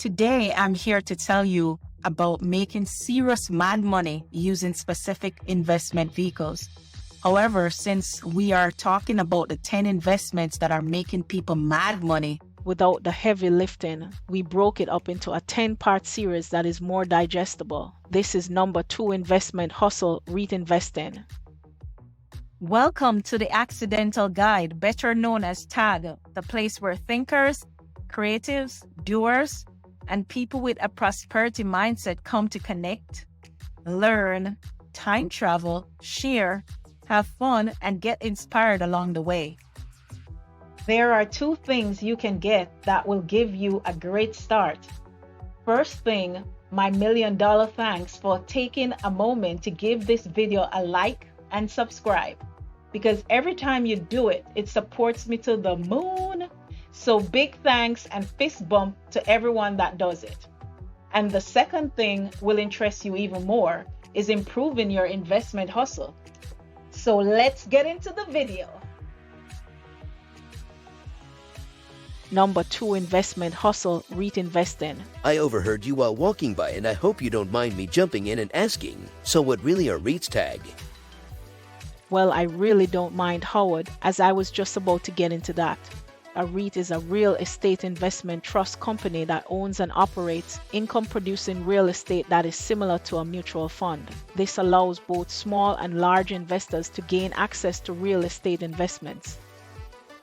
Today, I'm here to tell you about making serious mad money using specific investment vehicles. However, since we are talking about the 10 investments that are making people mad money without the heavy lifting, we broke it up into a 10-part series that is more digestible. This is number 2 investment hustle, REIT Investing. Welcome to the Accidental Guide, better known as TAG, the place where thinkers, creatives, doers, and people with a prosperity mindset come to connect, learn, time travel, share, have fun, and get inspired along the way. There are 2 things you can get that will give you a great start. First thing, my $1 million thanks for taking a moment to give this video a like and subscribe, because every time you do it, it supports me to the moon. So big thanks and fist bump to everyone that does it. And the second thing will interest you even more is improving your investment hustle. So let's get into the video. Number 2 investment hustle, REIT Investing. I overheard you while walking by, and I hope you don't mind me jumping in and asking, so what really are REITs, TAG? Well, I really don't mind, Howard, as I was just about to get into that. A REIT is a real estate investment trust company that owns and operates income-producing real estate that is similar to a mutual fund. This allows both small and large investors to gain access to real estate investments.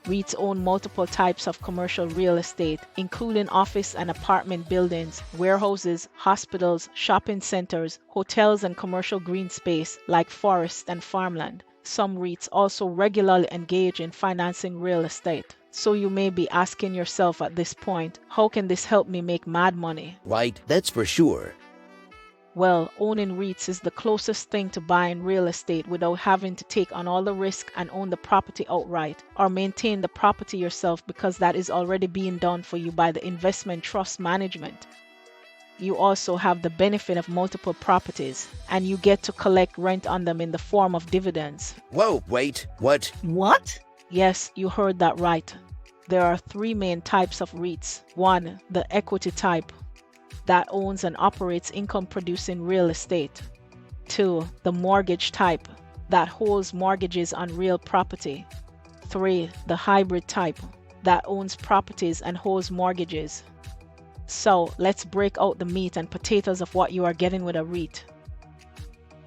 REITs own multiple types of commercial real estate, including office and apartment buildings, warehouses, hospitals, shopping centers, hotels, and commercial green space like forests and farmland. Some REITs also regularly engage in financing real estate. So you may be asking yourself at this point, how can this help me make mad money? Right, that's for sure. Well, owning REITs is the closest thing to buying real estate without having to take on all the risk and own the property outright, or maintain the property yourself, because that is already being done for you by the investment trust management. You also have the benefit of multiple properties, and you get to collect rent on them in the form of dividends. Whoa, wait, what? What? Yes, you heard that right. There are 3 main types of REITs. 1, the equity type, that owns and operates income-producing real estate. 2, the mortgage type, that holds mortgages on real property. 3, the hybrid type, that owns properties and holds mortgages. So, let's break out the meat and potatoes of what you are getting with a REIT.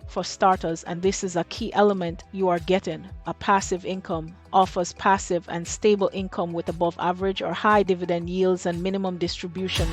For starters, and this is a key element, you are getting a passive income, offers passive and stable income with above average or high dividend yields and minimum distribution,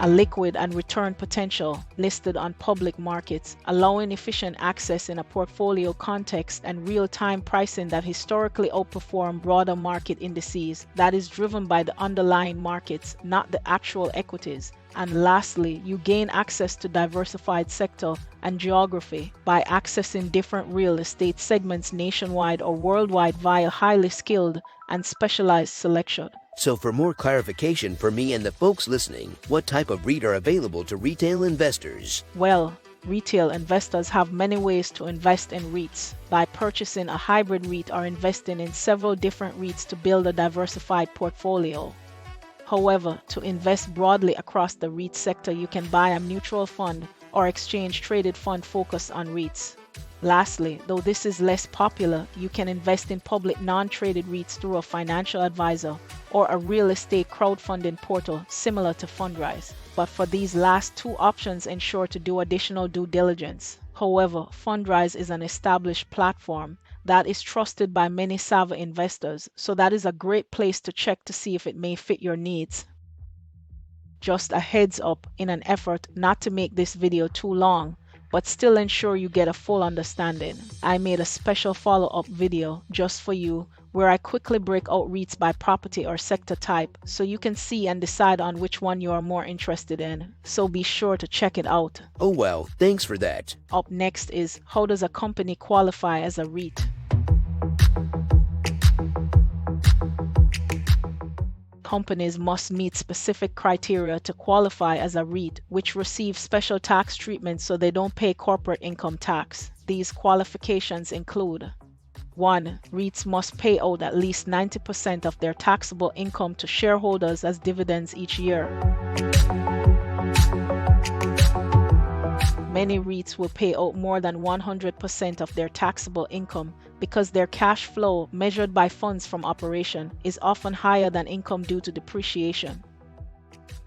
a liquid and return potential listed on public markets, allowing efficient access in a portfolio context and real-time pricing that historically outperform broader market indices, that is driven by the underlying markets, not the actual equities. And lastly, you gain access to diversified sector and geography by accessing different real estate segments nationwide or worldwide via highly skilled and specialized selection. So for more clarification for me and the folks listening, what type of REIT are available to retail investors? Well, retail investors have many ways to invest in REITs by purchasing a hybrid REIT or investing in several different REITs to build a diversified portfolio. However, to invest broadly across the REIT sector, you can buy a mutual fund or exchange-traded fund focused on REITs. Lastly, though this is less popular, you can invest in public non-traded REITs through a financial advisor or a real estate crowdfunding portal similar to Fundrise. But for these last 2 options, ensure to do additional due diligence. However, Fundrise is an established platform that is trusted by many savvy investors, so that is a great place to check to see if it may fit your needs. Just a heads up, in an effort not to make this video too long, but still ensure you get a full understanding, I made a special follow-up video just for you where I quickly break out REITs by property or sector type so you can see and decide on which one you are more interested in. So be sure to check it out. Oh well, thanks for that. Up next is, how does a company qualify as a REIT? Companies must meet specific criteria to qualify as a REIT, which receive special tax treatment so they don't pay corporate income tax. These qualifications include 1. REITs must pay out at least 90% of their taxable income to shareholders as dividends each year. Many REITs will pay out more than 100% of their taxable income because their cash flow, measured by funds from operation, is often higher than income due to depreciation.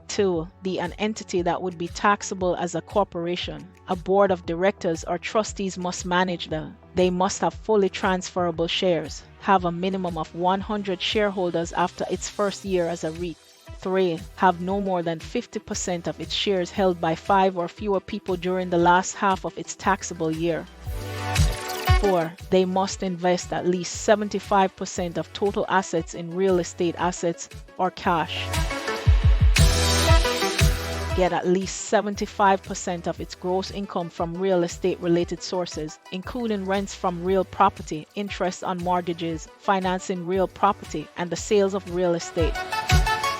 2. An entity that would be taxable as a corporation. A board of directors or trustees must manage them. They must have fully transferable shares, have a minimum of 100 shareholders after its first year as a REIT. 3. Have no more than 50% of its shares held by 5 or fewer people during the last half of its taxable year. 4. They must invest at least 75% of total assets in real estate assets or cash. Get at least 75% of its gross income from real estate related sources, including rents from real property, interest on mortgages, financing real property, and the sales of real estate.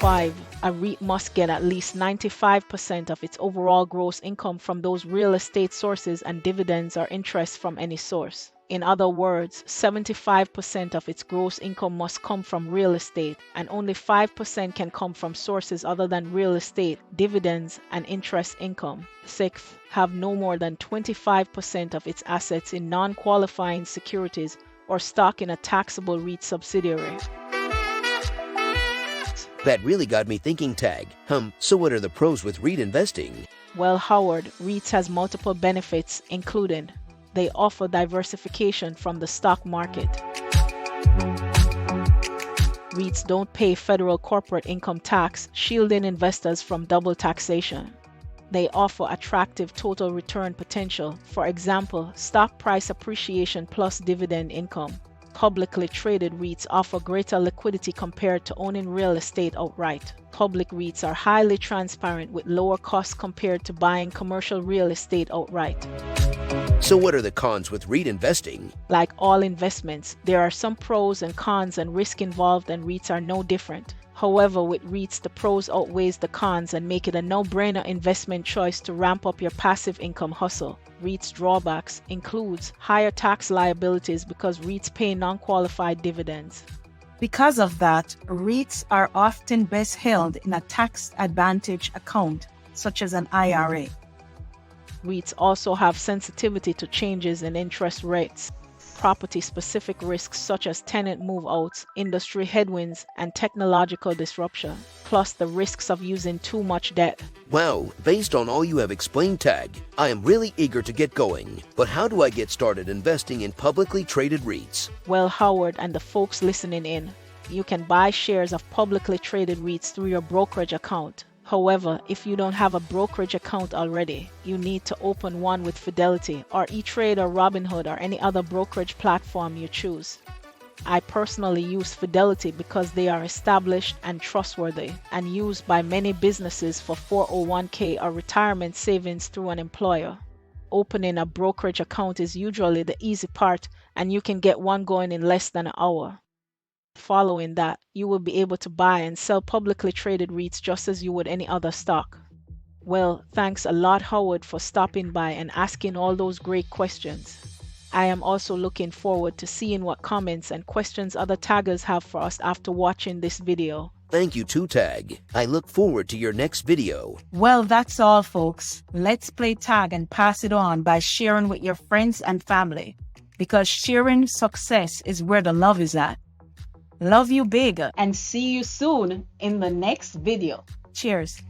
5. A REIT must get at least 95% of its overall gross income from those real estate sources and dividends or interest from any source. In other words, 75% of its gross income must come from real estate, and only 5% can come from sources other than real estate, dividends, and interest income. 6. Have no more than 25% of its assets in non-qualifying securities or stock in a taxable REIT subsidiary. That really got me thinking, Tag. So what are the pros with REIT investing? Well, Howard, REITs has multiple benefits, including they offer diversification from the stock market. REITs don't pay federal corporate income tax, shielding investors from double taxation. They offer attractive total return potential, for example, stock price appreciation plus dividend income. Publicly traded REITs offer greater liquidity compared to owning real estate outright. Public REITs are highly transparent with lower costs compared to buying commercial real estate outright. So what are the cons with REIT investing? Like all investments, there are some pros and cons, and risk involved, and REITs are no different. However, with REITs, the pros outweighs the cons and make it a no-brainer investment choice to ramp up your passive income hustle. REITs drawbacks includes higher tax liabilities because REITs pay non-qualified dividends. Because of that, REITs are often best held in a tax advantage account, such as an IRA. REITs also have sensitivity to changes in interest rates, property-specific risks such as tenant move-outs, industry headwinds, and technological disruption, plus the risks of using too much debt. Wow, based on all you have explained, Tag, I am really eager to get going. But how do I get started investing in publicly traded REITs? Well, Howard and the folks listening in, you can buy shares of publicly traded REITs through your brokerage account. However, if you don't have a brokerage account already, you need to open one with Fidelity or E-Trade or Robinhood or any other brokerage platform you choose. I personally use Fidelity because they are established and trustworthy and used by many businesses for 401k or retirement savings through an employer. Opening a brokerage account is usually the easy part, and you can get one going in less than an hour. Following that, you will be able to buy and sell publicly traded REITs just as you would any other stock. Well, thanks a lot, Howard, for stopping by and asking all those great questions. I am also looking forward to seeing what comments and questions other taggers have for us after watching this video. Thank you too, Tag. I look forward to your next video. Well, that's all, folks. Let's play tag and pass it on by sharing with your friends and family, because sharing success is where the love is at. Love you big, and see you soon in the next video. Cheers.